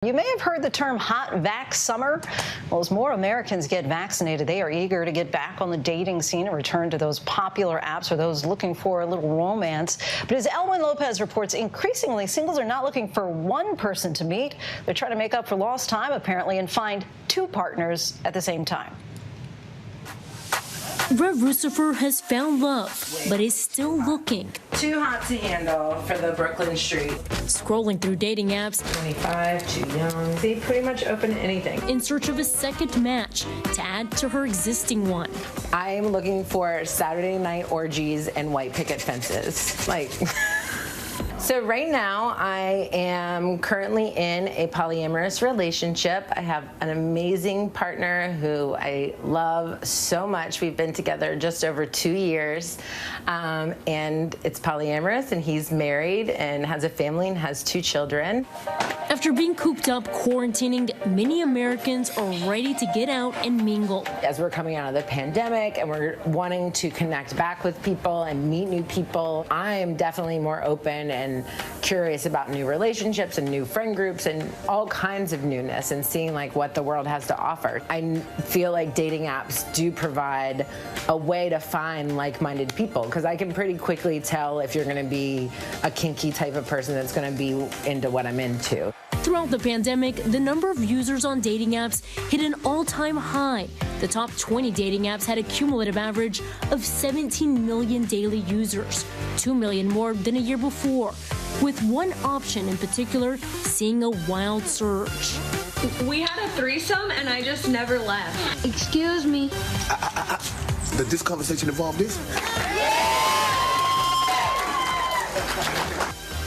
You may have heard the term hot vax summer. Well, as more Americans get vaccinated, they are eager to get back on the dating scene and return to those popular apps for those looking for a little romance. But as Elwin Lopez reports, increasingly singles are not looking for one person to meet. They're trying to make up for lost time, apparently, and find two partners at the same time. Red Lucifer has found love, but is still looking. Too hot to handle for the Brooklyn street. Scrolling through dating apps. 25, too young. They pretty much open to anything. In search of a second match to add to her existing one. I'm looking for Saturday night orgies and white picket fences. So right now, I am currently in a polyamorous relationship. I have an amazing partner who I love so much. We've been together just over 2 years, and it's polyamorous, and he's married and has a family and has 2 children. After being cooped up quarantining, many Americans are ready to get out and mingle. As we're coming out of the pandemic and we're wanting to connect back with people and meet new people, I'm definitely more open and curious about new relationships and new friend groups and all kinds of newness and seeing what the world has to offer. I feel like dating apps do provide a way to find like-minded people, because I can pretty quickly tell if you're going to be a kinky type of person that's going to be into what I'm into. Throughout the pandemic, the number of users on dating apps hit an all-time high. The top 20 dating apps had a cumulative average of 17 million daily users, 2 million more than a year before, with one option in particular seeing a wild surge. We had a threesome and I just never left. Excuse me. Did this conversation involve this?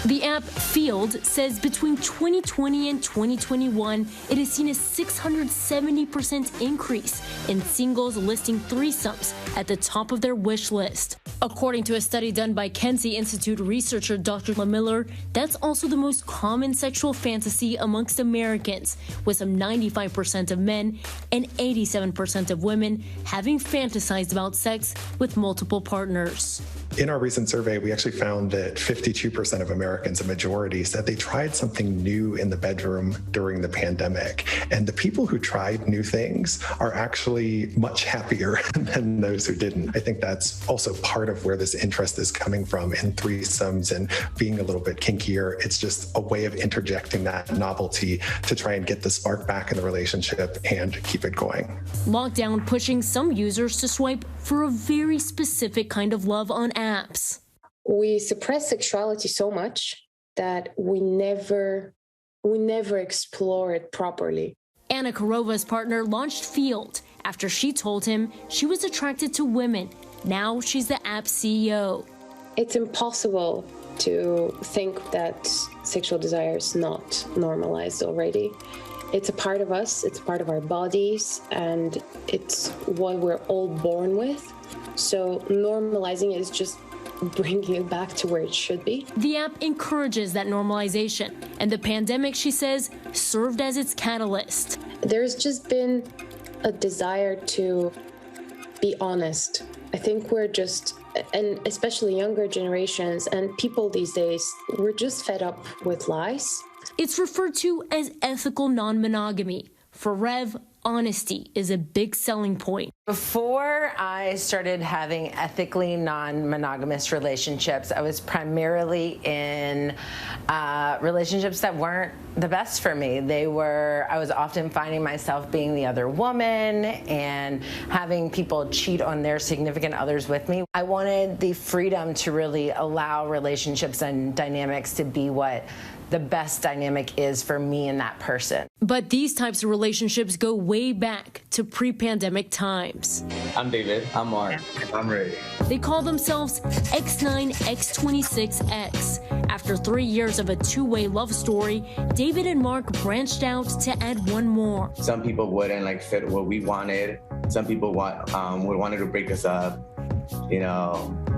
The app Field says between 2020 and 2021, it has seen a 670% increase in singles listing threesomes at the top of their wish list. According to a study done by Kenzie Institute researcher Dr. LaMiller, that's also the most common sexual fantasy amongst Americans, with some 95% of men and 87% of women having fantasized about sex with multiple partners. In our recent survey, we actually found that 52% of Americans, a majority, said they tried something new in the bedroom during the pandemic. And the people who tried new things are actually much happier than those who didn't. I think that's also part of where this interest is coming from in threesomes and being a little bit kinkier. It's just a way of interjecting that novelty to try and get the spark back in the relationship and keep it going. Lockdown pushing some users to swipe for a very specific kind of love on apps. We suppress sexuality so much that we never explore it properly. Anna Karova's partner launched Field after she told him she was attracted to women. Now she's the app CEO. It's impossible to think that sexual desire is not normalized already. It's a part of us, it's part of our bodies, and it's what we're all born with. So normalizing it is just bringing it back to where it should be. The app encourages that normalization, and the pandemic, she says, served as its catalyst. There's just been a desire to be honest. I think we're just, and especially younger generations and people these days, we're just fed up with lies. It's referred to as ethical non-monogamy. For Rev, honesty is a big selling point. Before I started having ethically non-monogamous relationships, I was primarily in relationships that weren't the best for me. I was often finding myself being the other woman and having people cheat on their significant others with me. I wanted the freedom to really allow relationships and dynamics to be what the best dynamic is for me and that person. But these types of relationships go way back to pre-pandemic times. I'm David. I'm Mark. I'm ready. They call themselves X9, X26X. After 3 years of a two-way love story, David and Mark branched out to add one more. Some people wouldn't fit what we wanted. Some people wanted to break us up.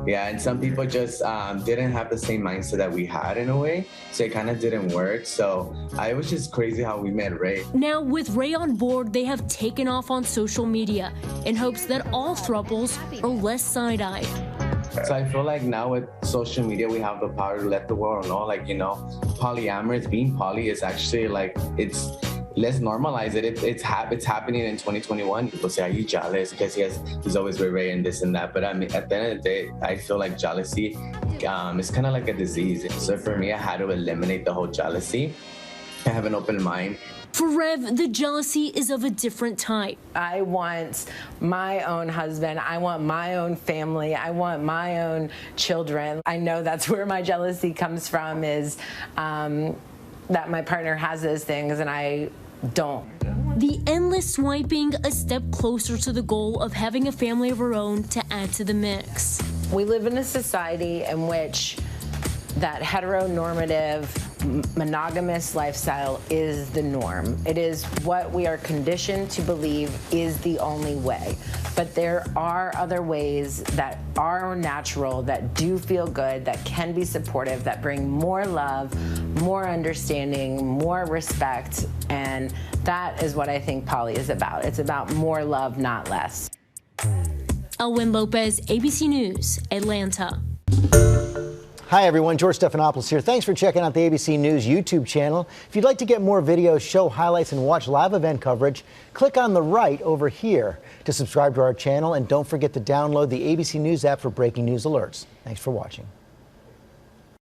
And some people just didn't have the same mindset that we had in a way, so it kind of didn't work. So it was just crazy how we met Ray. Now, with Ray on board, they have taken off on social media in hopes that all throuples are less side-eyed. So I feel like now with social media, we have the power to let the world know, like, you know, polyamorous, being poly is actually like, let's normalize it. It's happening in 2021. People say, are you jealous? Because he's always Ray and this and that. But I mean, at the end of the day, I feel like jealousy is kind of like a disease. So for me, I had to eliminate the whole jealousy. I have an open mind. For Rev, the jealousy is of a different type. I want my own husband. I want my own family. I want my own children. I know that's where my jealousy comes from, is that my partner has those things and I don't. The endless swiping, a step closer to the goal of having a family of our own to add to the mix. We live in a society in which that heteronormative, monogamous lifestyle is the norm. It is what we are conditioned to believe is the only way. But there are other ways that are natural, that do feel good, that can be supportive, that bring more love, more understanding, more respect, and that is what I think poly is about. It's about more love, not less. Elwin Lopez, ABC News, Atlanta. Hi everyone, George Stephanopoulos here. Thanks for checking out the ABC News YouTube channel. If you'd like to get more videos, show highlights, and watch live event coverage, click on the right over here to subscribe to our channel, and don't forget to download the ABC News app for breaking news alerts. Thanks for watching.